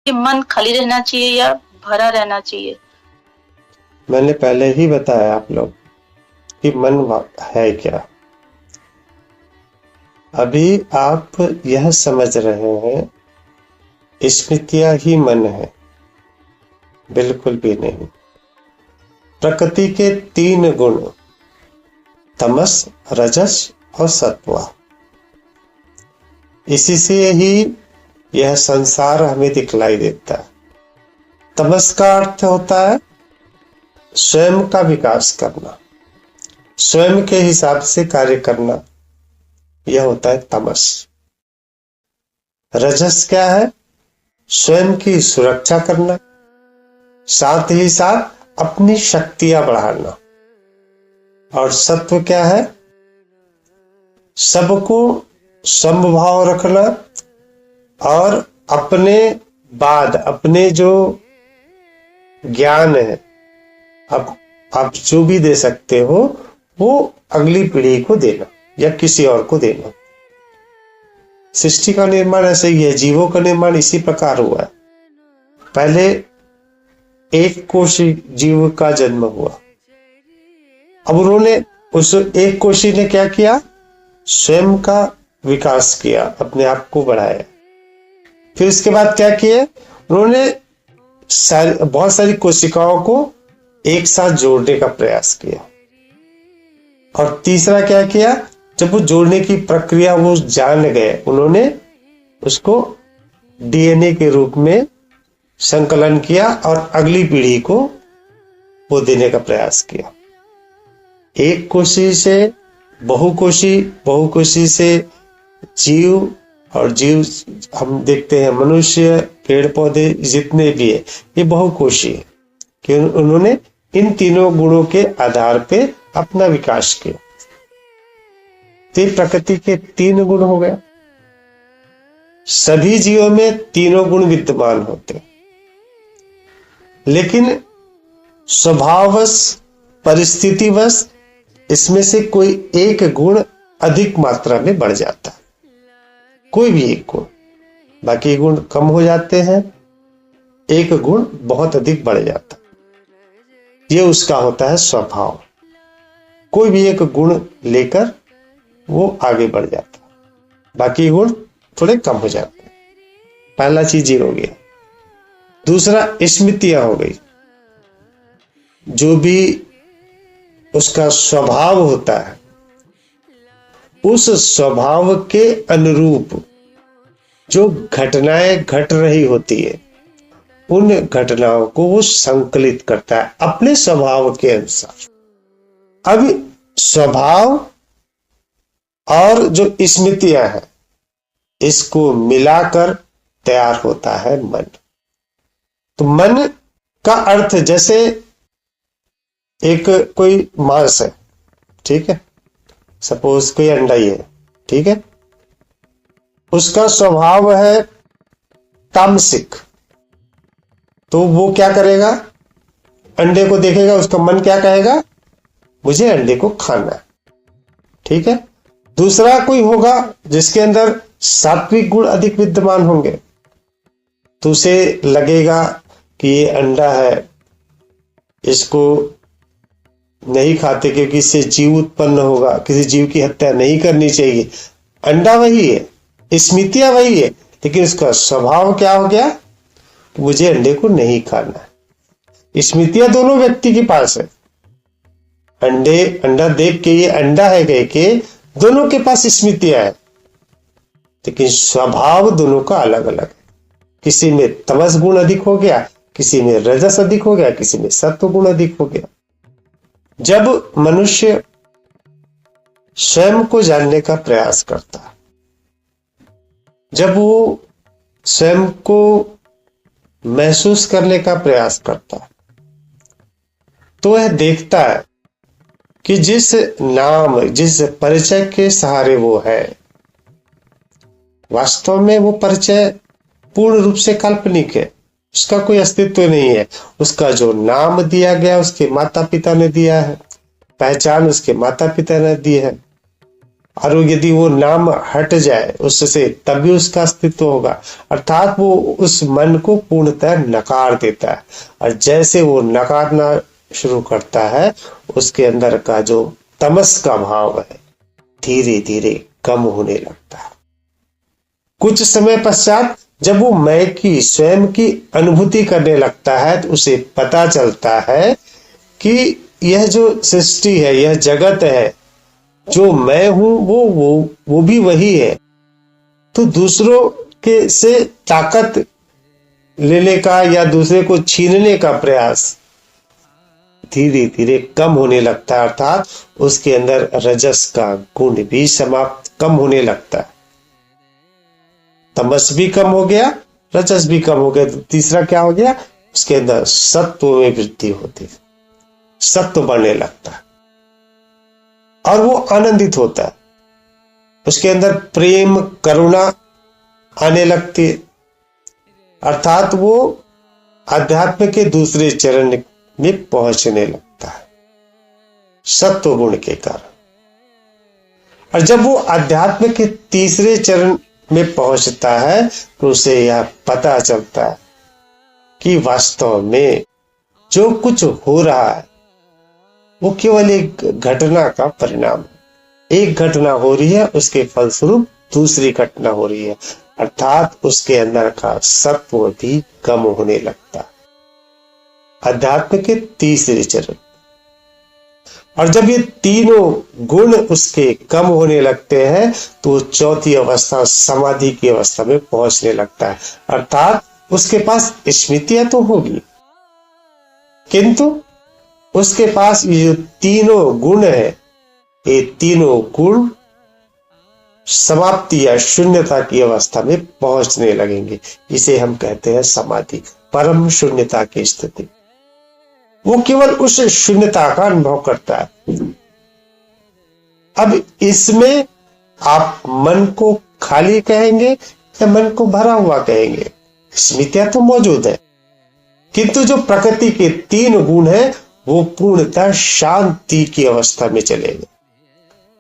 कि मन खाली रहना चाहिए या भरा रहना चाहिए? मैंने पहले ही बताया आप लोग कि मन है क्या। अभी आप यह समझ रहे हैं स्मृतियां ही मन है, बिल्कुल भी नहीं। प्रकृति के 3 गुण, तमस, रजस और सत्व, इसी से ही यह संसार हमें दिखलाई देता है। तमस का अर्थ होता है स्वयं का विकास करना, स्वयं के हिसाब से कार्य करना, यह होता है तमस। रजस क्या है? स्वयं की सुरक्षा करना, साथ ही साथ अपनी शक्तियां बढ़ाना। और सत्व क्या है? सबको समभाव रखना और अपने बाद अपने जो ज्ञान है, अब आप जो भी दे सकते हो वो अगली पीढ़ी को देना या किसी और को देना। सृष्टि का निर्माण ऐसे ही है, जीवों का निर्माण इसी प्रकार हुआ है। पहले एक कोशी जीव का जन्म हुआ, अब उन्होंने उस एक कोशी ने क्या किया? स्वयं का विकास किया, अपने आप को बढ़ाया। फिर इसके बाद क्या किए? उन्होंने बहुत सारी कोशिकाओं को एक साथ जोड़ने का प्रयास किया। और तीसरा क्या किया? जब वो जोड़ने की प्रक्रिया वो जान गए, उन्होंने उसको डीएनए के रूप में संकलन किया और अगली पीढ़ी को वो देने का प्रयास किया। एक कोशी से बहुकोशी, बहुकोशी से जीव, और जीव हम देखते हैं मनुष्य, पेड़ पौधे जितने भी है ये बहुकोशी है कि उन्होंने इन तीनों गुणों के आधार पे अपना विकास किया। तो प्रकृति के 3 गुण हो गया। सभी जीवों में तीनों गुण विद्यमान होते, लेकिन स्वभाववश, परिस्थितिवश इसमें से कोई एक गुण अधिक मात्रा में बढ़ जाता है, कोई भी एक गुण। बाकी गुण कम हो जाते हैं, एक गुण बहुत अधिक बढ़ जाता है। ये उसका होता है स्वभाव। कोई भी एक गुण लेकर वो आगे बढ़ जाता है, बाकी गुण थोड़े कम हो जाते हैं। पहला चीज ये हो गया। दूसरा स्मृतियां हो गई। जो भी उसका स्वभाव होता है, उस स्वभाव के अनुरूप जो घटनाएं घट रही होती है, उन घटनाओं को वो संकलित करता है अपने स्वभाव के अनुसार। अब स्वभाव और जो स्मृतियां हैं, इसको मिलाकर तैयार होता है मन। तो मन का अर्थ, जैसे एक कोई मांस है, ठीक है, सपोज कोई अंडा ही है, ठीक है, उसका स्वभाव है तामसिक, तो वो क्या करेगा? अंडे को देखेगा, उसका मन क्या कहेगा? मुझे अंडे को खाना है, ठीक है। दूसरा कोई होगा जिसके अंदर सात्विक गुण अधिक विद्यमान होंगे, तो उसे लगेगा कि ये अंडा है, इसको नहीं खाते क्योंकि इससे जीव उत्पन्न होगा, किसी जीव की हत्या नहीं करनी चाहिए। अंडा वही है, स्मृतियां वही है, लेकिन उसका स्वभाव क्या हो गया? मुझे अंडे को नहीं खाना है। स्मृतियां दोनों व्यक्ति के पास है। अंडा देख के ये अंडा है कह के दोनों के पास स्मृतियां है, लेकिन स्वभाव दोनों का अलग अलग है। किसी में तमस गुण अधिक हो गया, किसी में रजस अधिक हो गया, किसी में सत्व गुण अधिक हो गया। जब मनुष्य स्वयं को जानने का प्रयास करता है, जब वो स्वयं को महसूस करने का प्रयास करता है, तो वह देखता है कि जिस नाम, जिस परिचय के सहारे वो है, वास्तव में वो परिचय पूर्ण रूप से काल्पनिक है, उसका कोई अस्तित्व नहीं है। उसका जो नाम दिया गया उसके माता पिता ने दिया है, पहचान उसके माता पिता ने दी है, और यदि वो नाम हट जाए उससे तब भी उसका अस्तित्व होगा। अर्थात वो उस मन को पूर्णतः नकार देता है, और जैसे वो नकारना शुरू करता है उसके अंदर का जो तमस का भाव है धीरे धीरे कम होने लगता है। कुछ समय पश्चात जब वो मैं की स्वयं की अनुभूति करने लगता है तो उसे पता चलता है कि यह जो सृष्टि है, यह जगत है, जो मैं हूं वो भी वही है। तो दूसरों के से ताकत लेने का या दूसरे को छीनने का प्रयास धीरे धीरे कम होने लगता है, अर्थात उसके अंदर रजस का गुण भी समाप्त कम होने लगता है। तमस भी कम हो गया, रजस भी कम हो गया, तो तीसरा क्या हो गया, उसके अंदर सत्व में वृद्धि होती है, सत्व बढ़ने लगता है और वो आनंदित होता है। उसके अंदर प्रेम करुणा आने लगती है, अर्थात वो अध्यात्म के दूसरे चरण में पहुंचने लगता है सत्व गुण के कारण। और जब वो अध्यात्म के तीसरे चरण में पहुंचता है तो उसे यह पता चलता है कि वास्तव में जो कुछ हो रहा है वो केवल एक घटना का परिणाम है। एक घटना हो रही है, उसके फलस्वरूप दूसरी घटना हो रही है, अर्थात उसके अंदर का सत्व भी कम होने लगता है अध्यात्म के तीसरे चरण। और जब ये तीनों गुण उसके कम होने लगते हैं तो चौथी अवस्था समाधि की अवस्था में पहुंचने लगता है, अर्थात उसके पास स्मृतियां तो होगी किंतु उसके पास ये जो तीनों गुण है, ये तीनों गुण समाप्ति या शून्यता की अवस्था में पहुंचने लगेंगे। इसे हम कहते हैं समाधि, परम शून्यता की स्थिति। वो केवल उस शून्यता का अनुभव करता है। अब इसमें आप मन को खाली कहेंगे या मन को भरा हुआ कहेंगे, स्मृतियां तो मौजूद है किंतु जो प्रकृति के तीन गुण है वो पूर्णतः शांति की अवस्था में चले गए,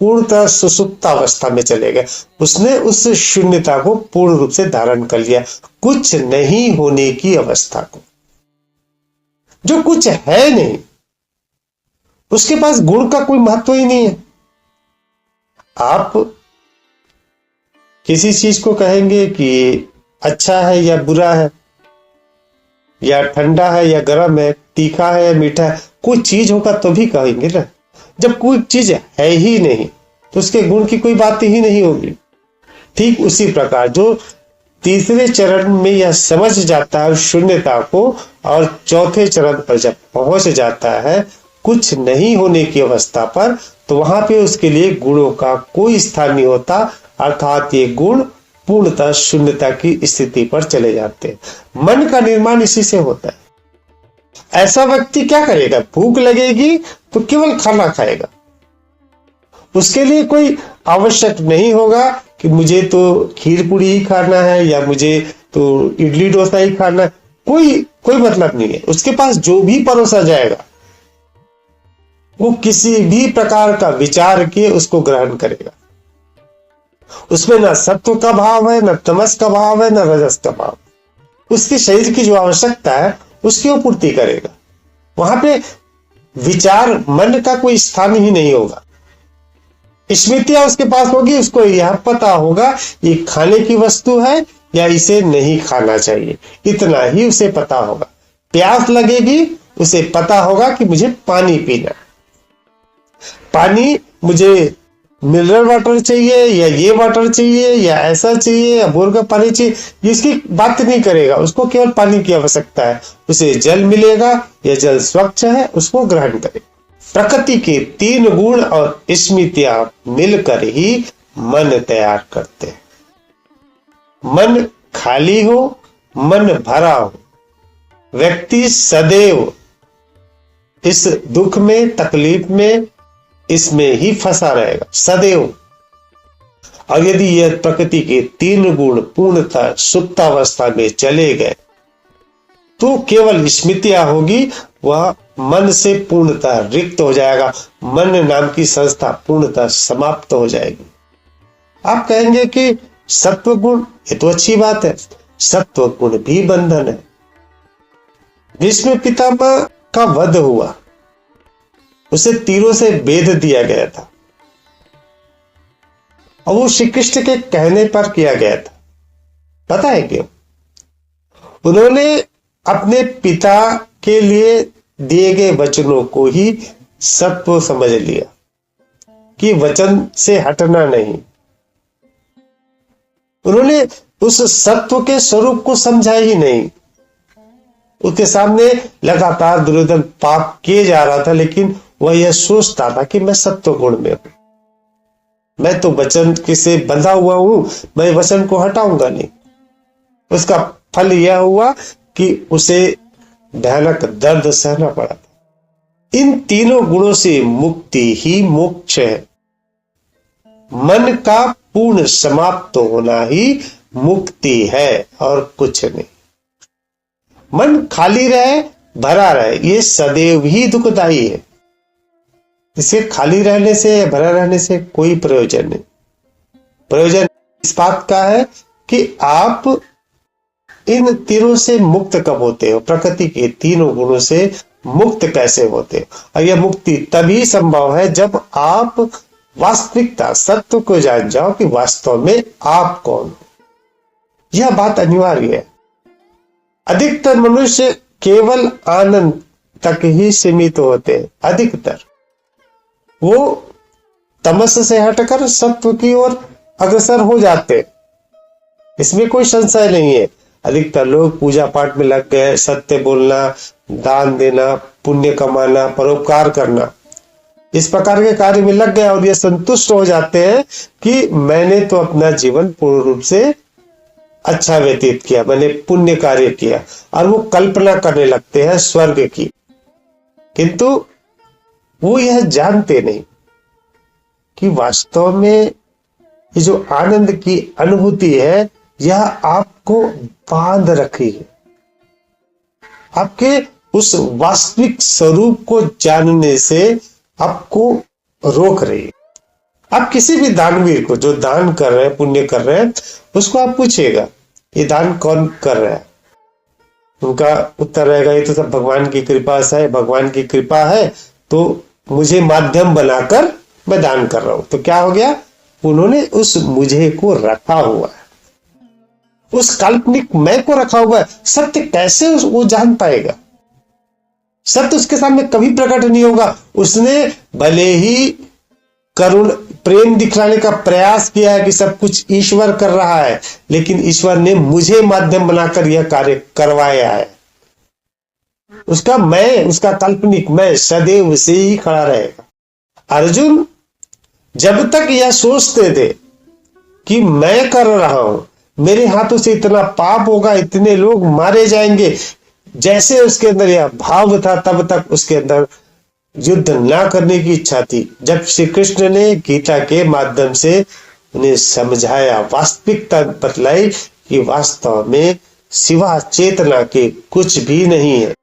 पूर्णतः सुसुप्त अवस्था में चले गए। उसने उस शून्यता को पूर्ण रूप से धारण कर लिया, कुछ नहीं होने की अवस्था को। जो कुछ है नहीं उसके पास गुण का कोई महत्व ही नहीं है। आप किसी चीज को कहेंगे कि अच्छा है या बुरा है, या ठंडा है या गर्म है, तीखा है या मीठा है, कोई चीज होगा तो भी कहेंगे ना। जब कोई चीज है ही नहीं तो उसके गुण की कोई बात ही नहीं होगी। ठीक उसी प्रकार जो तीसरे चरण में यह समझ जाता है शून्यता को और चौथे चरण पर जब पहुंच जाता है कुछ नहीं होने की अवस्था पर, तो वहां पे उसके लिए गुणों का कोई स्थान नहीं होता, अर्थात ये गुण पूर्णतः शून्यता की स्थिति पर चले जाते हैं। मन का निर्माण इसी से होता है। ऐसा व्यक्ति क्या करेगा, भूख लगेगी तो केवल खाना खाएगा, उसके लिए कोई आवश्यक नहीं होगा कि मुझे तो खीर पूरी ही खाना है या मुझे तो इडली डोसा ही खाना है, कोई मतलब नहीं है। उसके पास जो भी परोसा जाएगा वो किसी भी प्रकार का विचार किए उसको ग्रहण करेगा। उसमें ना सत्व का भाव है, ना तमस का भाव है, ना रजस का भाव। उसके शरीर की जो आवश्यकता है उसकी वो पूर्ति करेगा। वहां पे विचार मन का कोई स्थान ही नहीं होगा। स्मृतियां उसके पास होगी, उसको यह पता होगा ये खाने की वस्तु है या इसे नहीं खाना चाहिए, इतना ही उसे पता होगा। प्यास लगेगी, उसे पता होगा कि मुझे पानी पीना, पानी मुझे मिनरल वाटर चाहिए या ये वाटर चाहिए या ऐसा चाहिए या बोर का पानी चाहिए, इसकी बात नहीं करेगा। उसको केवल पानी की आवश्यकता है, उसे जल मिलेगा या जल स्वच्छ है उसको ग्रहण करे। प्रकृति के तीन गुण और स्मृतियां मिलकर ही मन तैयार करते हैं। मन खाली हो, मन भरा हो, व्यक्ति सदैव इस दुख में, तकलीफ में, इसमें ही फंसा रहेगा सदैव। और यदि यह प्रकृति के तीन गुण पूर्णतः सुप्तावस्था में चले गए तो केवल स्मृतियां होगी, वह मन से पूर्णतः रिक्त हो जाएगा, मन नाम की संस्था पूर्णतः समाप्त हो जाएगी। आप कहेंगे कि सत्व गुण, ये तो अच्छी बात है, सत्व गुण भी बंधन है। भीष्म पितामह का वध हुआ, उसे तीरों से बेध दिया गया था और वो श्री कृष्ण के कहने पर किया गया था। पता है क्यों? उन्होंने अपने पिता के लिए दिए गए वचनों को ही सत्व समझ लिया कि वचन से हटना नहीं। उन्होंने उस सत्व के स्वरूप को समझा ही नहीं। उसके सामने लगातार दुर्योधन पाप किए जा रहा था, लेकिन वह यह सोचता था कि मैं सत्व गुण में हूं, मैं तो वचन से बंधा हुआ हूं, मैं वचन को हटाऊंगा नहीं। उसका फल यह हुआ कि उसे भयानक दर्द सहना पड़ा था। इन तीनों गुणों से मुक्ति ही मोक्ष है। मन का पूर्ण समाप्त होना ही मुक्ति है और कुछ नहीं। मन खाली रहे, भरा रहे, ये सदैव ही दुखदाई है। इसे खाली रहने से या भरा रहने से कोई प्रयोजन नहीं। प्रयोजन इस बात का है कि आप इन तीनों से मुक्त कब होते हो, प्रकृति के तीनों गुणों से मुक्त कैसे होते हो। और यह मुक्ति तभी संभव है जब आप वास्तविकता सत्य को जान जाओ कि वास्तव में आप कौन हो। यह बात अनिवार्य है। अधिकतर मनुष्य केवल आनंद तक ही सीमित होते हैं। अधिकतर वो तमस से हटकर सत्व की ओर अग्रसर हो जाते, इसमें कोई संशय नहीं है। अधिकतर लोग पूजा पाठ में लग गए, सत्य बोलना, दान देना, पुण्य कमाना, परोपकार करना, इस प्रकार के कार्य में लग गए और ये संतुष्ट हो जाते हैं कि मैंने तो अपना जीवन पूर्ण रूप से अच्छा व्यतीत किया, मैंने पुण्य कार्य किया, और वो कल्पना करने लगते हैं स्वर्ग की। किंतु वो यह जानते नहीं कि वास्तव में ये जो आनंद की अनुभूति है, यह आपको बांध रखी है, आपके उस वास्तविक स्वरूप को जानने से आपको रोक रही है। आप किसी भी दानवीर को जो दान कर रहे हैं, पुण्य कर रहे हैं, उसको आप पूछिएगा ये दान कौन कर रहा है, उनका उत्तर रहेगा ये तो सब भगवान की कृपा से है, भगवान की कृपा है तो मुझे माध्यम बनाकर मैं दान कर रहा हूं। तो क्या हो गया? उन्होंने उस मुझे को रखा हुआ है, उस काल्पनिक मैं को रखा हुआ है। सत्य कैसे वो जान पाएगा? सत्य उसके सामने कभी प्रकट नहीं होगा। उसने भले ही करुण प्रेम दिखलाने का प्रयास किया है कि सब कुछ ईश्वर कर रहा है, लेकिन ईश्वर ने मुझे माध्यम बनाकर यह कार्य करवाया है। उसका मैं, उसका काल्पनिक मैं सदैव से ही खड़ा रहेगा। अर्जुन जब तक यह सोचते थे कि मैं कर रहा हूं, मेरे हाथों से इतना पाप होगा, इतने लोग मारे जाएंगे, जैसे उसके अंदर यह भाव था, तब तक उसके अंदर युद्ध ना करने की इच्छा थी। जब श्री कृष्ण ने गीता के माध्यम से उन्हें समझाया, वास्तविकता बतलाई कि वास्तव में सिवा चेतना के कुछ भी नहीं है,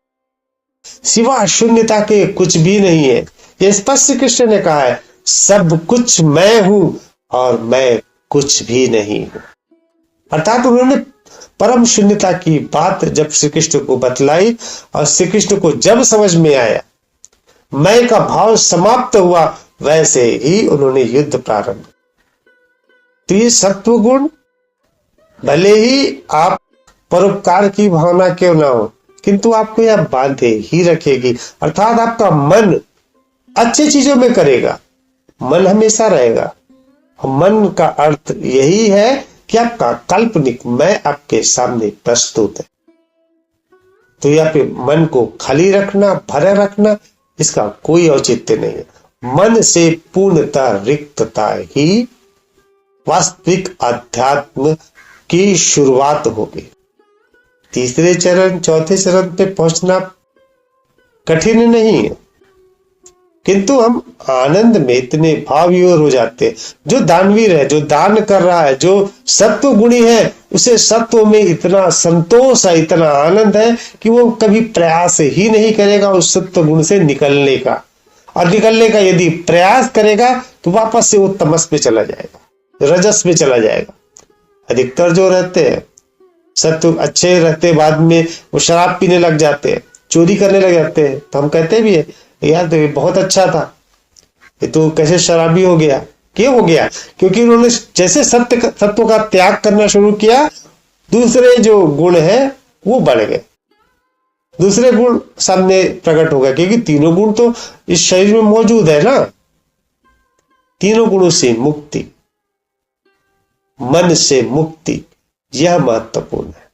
सिवा शून्यता के कुछ भी नहीं है। यह स्पष्ट श्री कृष्ण ने कहा है, सब कुछ मैं हूं और मैं कुछ भी नहीं हूं। अर्थात उन्होंने परम शून्यता की बात जब श्री कृष्ण को बतलाई और श्री कृष्ण को जब समझ में आया, मैं का भाव समाप्त हुआ, वैसे ही उन्होंने युद्ध प्रारंभ। तो ये सत्व गुण भले ही आप परोपकार की भावना क्यों ना हो, किंतु आपको यह बांधे ही रखेगी। अर्थात आपका मन अच्छी चीजों में करेगा, मन हमेशा रहेगा। मन का अर्थ यही है कि आपका काल्पनिक मैं आपके सामने प्रस्तुत है। तो यहाँ पे मन को खाली रखना, भरा रखना, इसका कोई औचित्य नहीं है। मन से पूर्णता रिक्तता ही वास्तविक अध्यात्म की शुरुआत होगी। तीसरे चरण, चौथे चरण पे पहुंचना कठिन नहीं है, किंतु हम आनंद में इतने भावविभोर हो जाते हैं। जो दानवीर है, जो दान कर रहा है, जो सत्व गुणी है, उसे सत्व में इतना संतोष है, इतना आनंद है कि वो कभी प्रयास ही नहीं करेगा उस सत्व गुण से निकलने का। और निकलने का यदि प्रयास करेगा तो वापस से वो तमस पे चला जाएगा। रजस में चला जाएगा। अधिकतर जो रहते हैं सत्व अच्छे रहते, बाद में वो शराब पीने लग जाते हैं, चोरी करने लग जाते हैं, तो हम कहते भी है यार तो ये बहुत अच्छा था, ये तो कैसे शराबी हो गया। क्यों हो गया? क्योंकि उन्होंने जैसे सत्व का त्याग करना शुरू किया, दूसरे जो गुण है वो बढ़ गए, दूसरे गुण सामने प्रकट हो गए, क्योंकि तीनों गुण तो इस शरीर में मौजूद है ना। तीनों गुणों से मुक्ति, मन से मुक्ति, यह महत्वपूर्ण है।